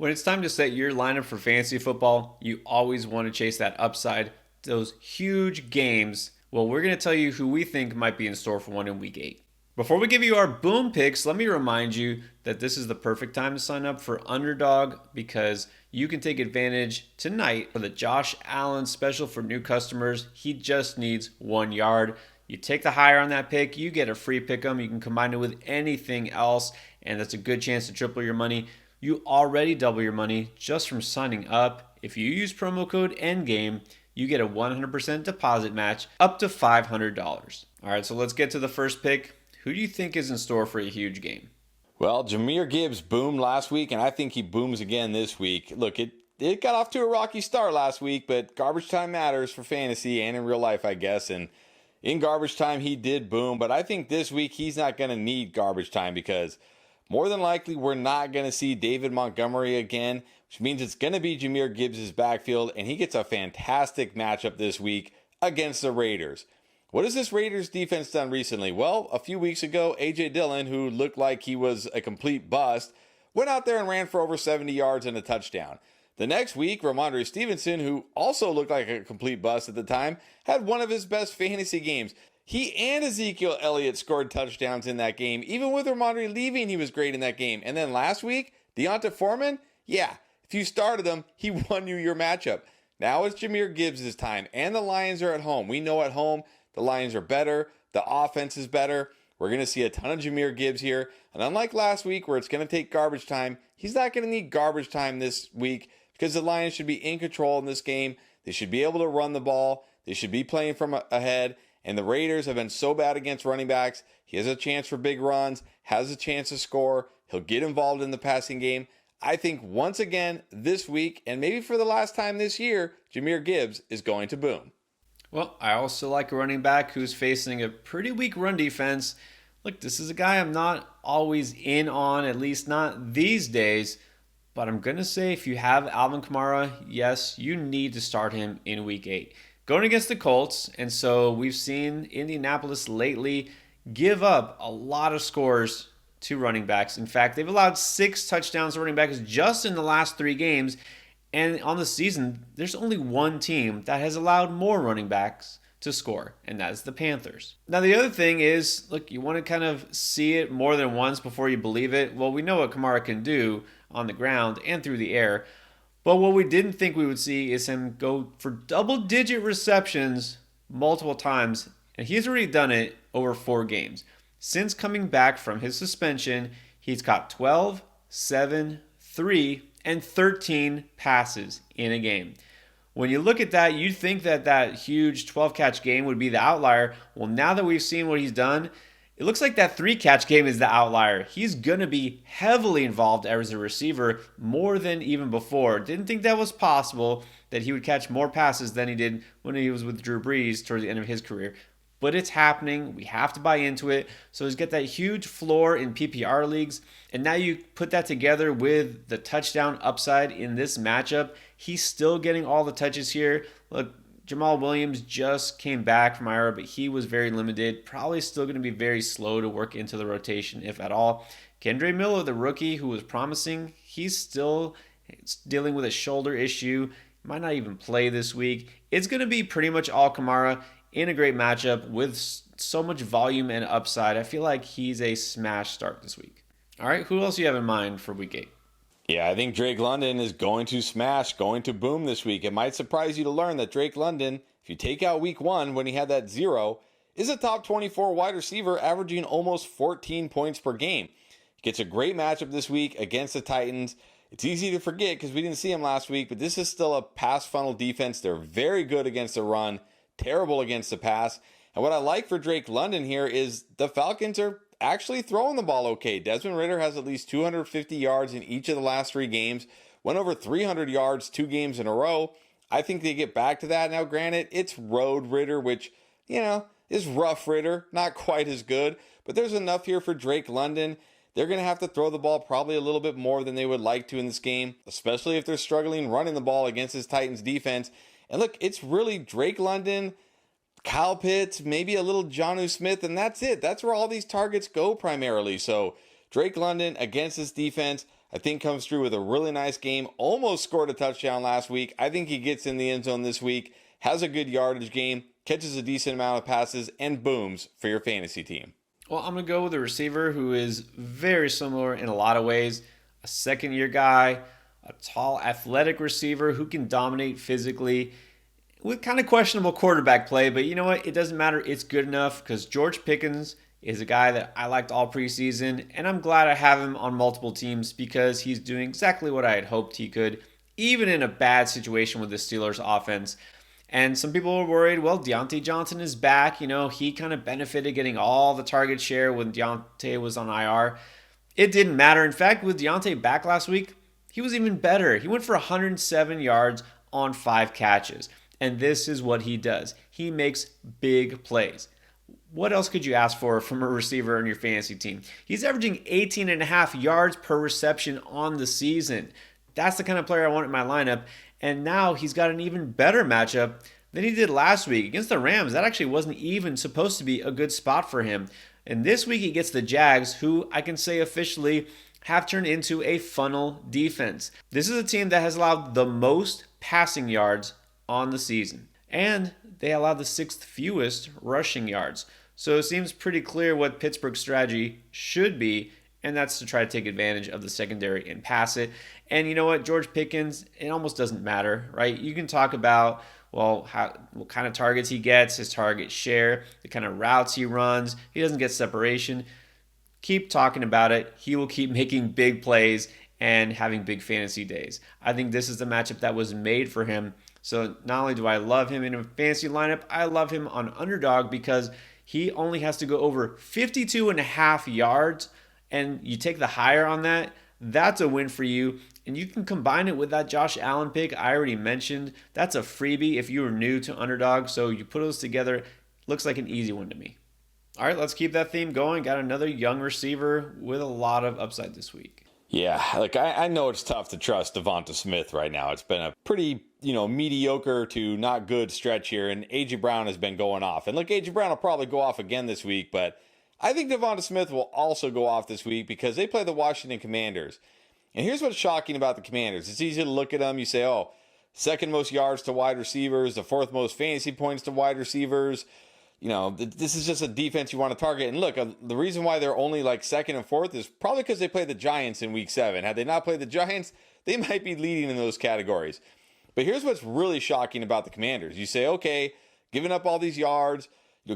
When it's time to set your lineup for fantasy football, you always want to chase that upside, those huge games. Well, we're going to tell you who we think might be in store for one in week 8. Before we give you our boom picks, let me remind you that this is the perfect time to sign up for Underdog because you can take advantage tonight of the Josh Allen special for new customers. He just needs 1 yard. You take the higher on that pick, you get a free pick 'em. You can combine it with anything else, and that's a good chance to triple your money. You already double your money just from signing up. If you use promo code ENDGAME, you get a 100% deposit match up to $500. All right, so let's get to the first pick. Who do you think is in store for a huge game? Well, Jahmyr Gibbs boomed last week, and I think he booms again this week. Look, it got off to a rocky start last week, but garbage time matters for fantasy and in real life, I guess. And in garbage time, he did boom, but I think this week he's not going to need garbage time because more than likely, we're not going to see David Montgomery again, which means it's going to be Jahmyr Gibbs' backfield, and he gets a fantastic matchup this week against the Raiders. What has this Raiders defense done recently? Well, a few weeks ago, A.J. Dillon, who looked like he was a complete bust, went out there and ran for over 70 yards and a touchdown. The next week, Ramondre Stevenson, who also looked like a complete bust at the time, had one of his best fantasy games. He and Ezekiel Elliott scored touchdowns in that game. Even with Ramondre leaving, he was great in that game. And then last week, Deonta Foreman, yeah, if you started him, he won you your matchup. Now it's Jahmyr Gibbs' time, and the Lions are at home. We know at home the Lions are better. The offense is better. We're going to see a ton of Jahmyr Gibbs here. And unlike last week where it's going to take garbage time, he's not going to need garbage time this week because the Lions should be in control in this game. They should be able to run the ball. They should be playing from ahead. And the Raiders have been so bad against running backs. He has a chance for big runs, has a chance to score. He'll get involved in the passing game. I think once again this week, and maybe for the last time this year, Jahmyr Gibbs is going to boom. Well, I also like a running back who's facing a pretty weak run defense. Look, this is a guy I'm not always in on, at least not these days. But I'm going to say if you have Alvin Kamara, yes, you need to start him in week 8. Going against the Colts, and so we've seen Indianapolis lately give up a lot of scores to running backs. In fact, they've allowed 6 touchdowns to running backs just in the last 3 games. And on the season, there's only one team that has allowed more running backs to score, and that's the Panthers. Now, the other thing is, look, you want to kind of see it more than once before you believe it. Well, we know what Kamara can do on the ground and through the air. But what we didn't think we would see is him go for double-digit receptions multiple times, and he's already done it over 4 games. Since coming back from his suspension, he's caught 12, 7, 3, and 13 passes in a game. When you look at that, you'd think that that huge 12-catch game would be the outlier. Well, now that we've seen what he's done, it looks like that 3-catch game is the outlier. He's going to be heavily involved as a receiver more than even before. Didn't think that was possible, that he would catch more passes than he did when he was with Drew Brees towards the end of his career. But it's happening. We have to buy into it. So he's got that huge floor in PPR leagues. And now you put that together with the touchdown upside in this matchup. He's still getting all the touches here. Look, Jamal Williams just came back from IR, but he was very limited. Probably still going to be very slow to work into the rotation, if at all. Kendre Miller, the rookie who was promising, he's still dealing with a shoulder issue. Might not even play this week. It's going to be pretty much all Kamara in a great matchup with so much volume and upside. I feel like he's a smash start this week. All right, who else do you have in mind for week 8? Yeah, I think Drake London is going to smash, going to boom this week. It might surprise you to learn that Drake London, if you take out week 1 when he had that 0, is a top 24 wide receiver averaging almost 14 points per game. He gets a great matchup this week against the Titans. It's easy to forget because we didn't see him last week, but this is still a pass funnel defense. They're very good against the run, terrible against the pass. And what I like for Drake London here is the Falcons are actually throwing the ball okay. Desmond Ridder has at least 250 yards in each of the last 3 games, went over 300 yards 2 games in a row. I think they get back to that. Now, granted, it's road Ridder, which, is rough Ridder, not quite as good, but there's enough here for Drake London. They're going to have to throw the ball probably a little bit more than they would like to in this game, especially if they're struggling running the ball against this Titans defense. And look, it's really Drake London, Kyle Pitts, maybe a little Jonnu Smith, and that's it. That's where all these targets go primarily. So Drake London against this defense, I think comes through with a really nice game. Almost scored a touchdown last week. I think he gets in the end zone this week, has a good yardage game, catches a decent amount of passes, and booms for your fantasy team. Well, I'm going to go with a receiver who is very similar in a lot of ways. A second-year guy, a tall, athletic receiver who can dominate physically with kind of questionable quarterback play. But you know what? It doesn't matter. It's good enough because George Pickens is a guy that I liked all preseason, and I'm glad I have him on multiple teams because he's doing exactly what I had hoped he could, even in a bad situation with the Steelers offense. And some people were worried, well, Deontay Johnson is back. You know, he kind of benefited getting all the target share when Deontay was on IR. It didn't matter. In fact, with Deontay back last week, he was even better. He went for 107 yards on 5 catches. And this is what he does. He makes big plays. What else could you ask for from a receiver on your fantasy team? He's averaging 18.5 yards per reception on the season. That's the kind of player I want in my lineup. And now he's got an even better matchup than he did last week against the Rams. That actually wasn't even supposed to be a good spot for him. And this week he gets the Jags, who I can say officially have turned into a funnel defense. This is a team that has allowed the most passing yards on the season. And they allowed the 6th fewest rushing yards. So it seems pretty clear what Pittsburgh's strategy should be, and that's to try to take advantage of the secondary and pass it. And you know what, George Pickens, it almost doesn't matter, right? You can talk about, well, what kind of targets he gets, his target share, the kind of routes he runs. He doesn't get separation. Keep talking about it. He will keep making big plays and having big fantasy days. I think this is the matchup that was made for him. So not only do I love him in a fantasy lineup, I love him on underdog because he only has to go over 52.5 yards, and you take the higher on that, that's a win for you. And you can combine it with that Josh Allen pick I already mentioned. That's a freebie if you were new to underdog. So you put those together, looks like an easy one to me. All right, let's keep that theme going. Got another young receiver with a lot of upside this week. Yeah, like I know it's tough to trust Devonta Smith right now. It's been a pretty, mediocre to not good stretch here, and A.J. Brown has been going off. And look, A.J. Brown will probably go off again this week, but I think Devonta Smith will also go off this week because they play the Washington Commanders. And here's what's shocking about the Commanders. It's easy to look at them. You say, oh, second most yards to wide receivers, the 4th most fantasy points to wide receivers. This is just a defense you want to target. And look, the reason why they're only like 2nd and 4th is probably because they played the Giants in week 7. Had they not played the Giants, they might be leading in those categories. But here's what's really shocking about the Commanders. You say, okay, giving up all these yards,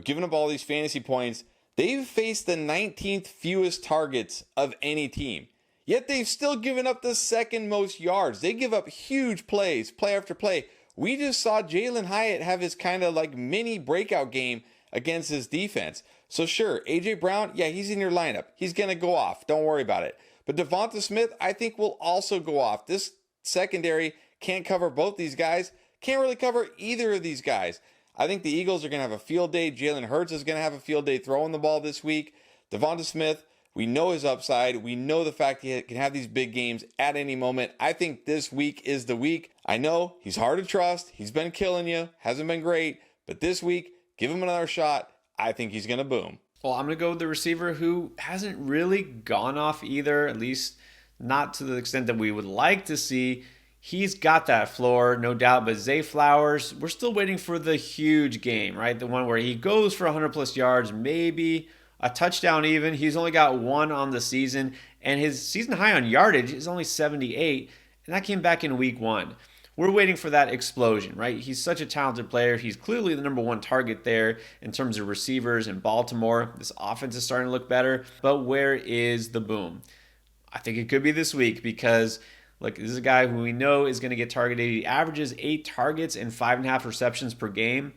giving up all these fantasy points, they've faced the 19th fewest targets of any team. Yet they've still given up the 2nd most yards. They give up huge plays, play after play. We just saw Jalen Hyatt have his kind of like mini breakout game against his defense. So sure, A.J. Brown, yeah, he's in your lineup. He's going to go off. Don't worry about it. But Devonta Smith, I think, will also go off. This secondary can't cover both these guys. Can't really cover either of these guys. I think the Eagles are going to have a field day. Jalen Hurts is going to have a field day throwing the ball this week. Devonta Smith, we know his upside. We know the fact he can have these big games at any moment. I think this week is the week. I know he's hard to trust. He's been killing you. Hasn't been great. But this week, give him another shot. I think he's going to boom. Well, I'm going to go with the receiver who hasn't really gone off either, at least not to the extent that we would like to see. He's got that floor, no doubt, but Zay Flowers, we're still waiting for the huge game, right? The one where he goes for 100 plus yards, maybe a touchdown even. He's only got 1 on the season, and his season high on yardage is only 78, and that came back in week 1. We're waiting for that explosion, right? He's such a talented player. He's clearly the number 1 target there in terms of receivers in Baltimore. This offense is starting to look better, but where is the boom? I think it could be this week because look, this is a guy who we know is going to get targeted. He averages 8 targets and 5.5 receptions per game,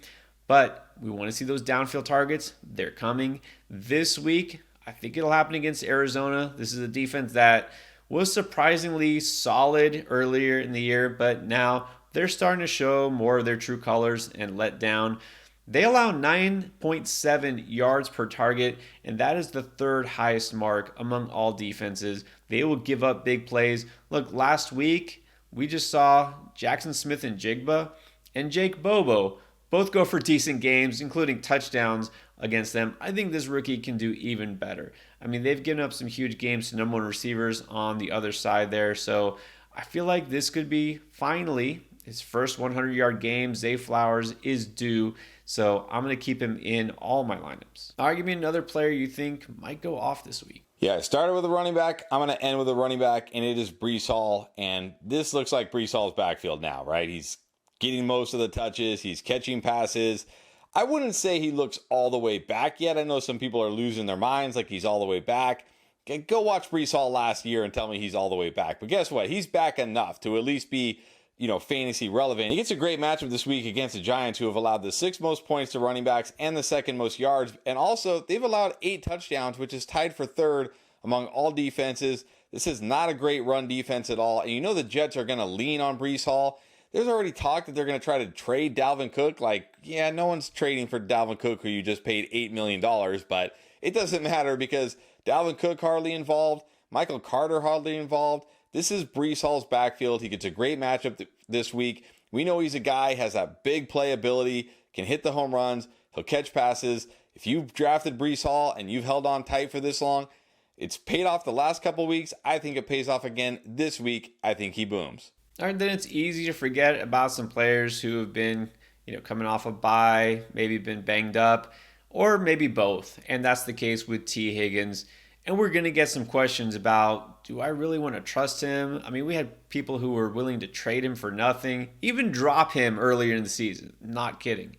but we want to see those downfield targets. They're coming this week. I think it'll happen against Arizona. This is a defense that was surprisingly solid earlier in the year, but now they're starting to show more of their true colors and let down. They allow 9.7 yards per target, and that is the 3rd highest mark among all defenses. They will give up big plays. Look, last week, we just saw Jackson Smith and Jigba and Jake Bobo both go for decent games, including touchdowns against them. I think this rookie can do even better. I mean, they've given up some huge games to number one receivers on the other side there. So I feel like this could be finally his first 100-yard game. Zay Flowers is due. So I'm going to keep him in all my lineups. All right, give me another player you think might go off this week. Yeah, I started with a running back. I'm going to end with a running back, and it is Breece Hall. And this looks like Breece Hall's backfield now, right? He's getting most of the touches. He's catching passes. I wouldn't say he looks all the way back yet. I know some people are losing their minds like he's all the way back. Go watch Breece Hall last year and tell me he's all the way back. But guess what? He's back enough to at least be, fantasy relevant. He gets a great matchup this week against the Giants, who have allowed the 6th most points to running backs and the 2nd most yards. And also, they've allowed 8 touchdowns, which is tied for 3rd among all defenses. This is not a great run defense at all. And the Jets are going to lean on Breece Hall. There's already talk that they're going to try to trade Dalvin Cook. No one's trading for Dalvin Cook, who you just paid $8 million. But it doesn't matter because Dalvin Cook hardly involved. Michael Carter hardly involved. This is Breece Hall's backfield. He gets a great matchup this week. We know he's a guy, has that big playability, can hit the home runs, he'll catch passes. If you've drafted Breece Hall and you've held on tight for this long, it's paid off the last couple weeks. I think it pays off again this week. I think he booms. All right, then it's easy to forget about some players who have been, coming off a bye, maybe been banged up, or maybe both. And that's the case with T. Higgins. And we're going to get some questions about, do I really want to trust him? I mean, we had people who were willing to trade him for nothing, even drop him earlier in the season. Not kidding.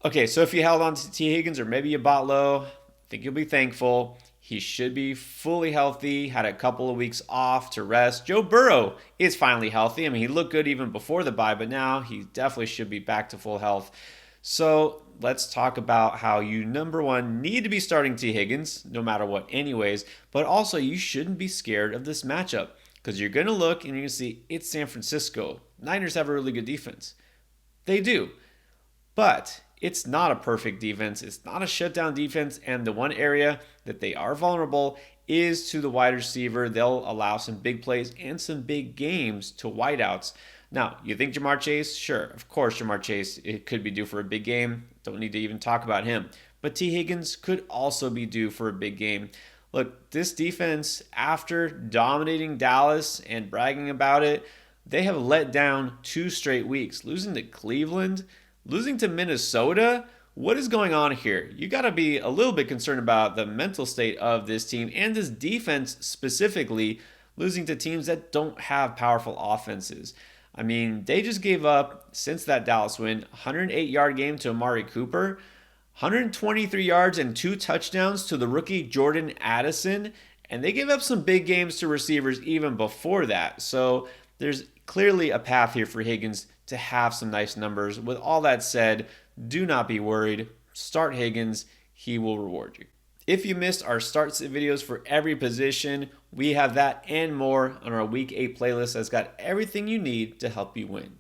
Okay, so if you held on to T. Higgins or maybe you bought low, I think you'll be thankful. He should be fully healthy, had a couple of weeks off to rest. Joe Burrow is finally healthy. I mean, he looked good even before the bye, but now he definitely should be back to full health. So let's talk about how you, number one, need to be starting T. Higgins, no matter what anyways, but also you shouldn't be scared of this matchup because you're going to look and you're going to see it's San Francisco. Niners have a really good defense. They do. But it's not a perfect defense. It's not a shutdown defense. And the one area that they are vulnerable is to the wide receiver. They'll allow some big plays and some big games to wideouts. Now, you think Jamar Chase? Sure, of course Jamar Chase, it could be due for a big game. Don't need to even talk about him. But T. Higgins could also be due for a big game. Look, this defense, after dominating Dallas and bragging about it, they have let down 2 straight weeks. Losing to Cleveland, losing to Minnesota. What is going on here? You got to be a little bit concerned about the mental state of this team and this defense specifically, losing to teams that don't have powerful offenses. I mean, they just gave up, since that Dallas win, 108-yard game to Amari Cooper, 123 yards and 2 touchdowns to the rookie Jordan Addison, and they gave up some big games to receivers even before that. So there's clearly a path here for Higgins to have some nice numbers. With all that said, do not be worried. Start Higgins. He will reward you. If you missed our start sit videos for every position, we have that and more on our Week 8 playlist that's got everything you need to help you win.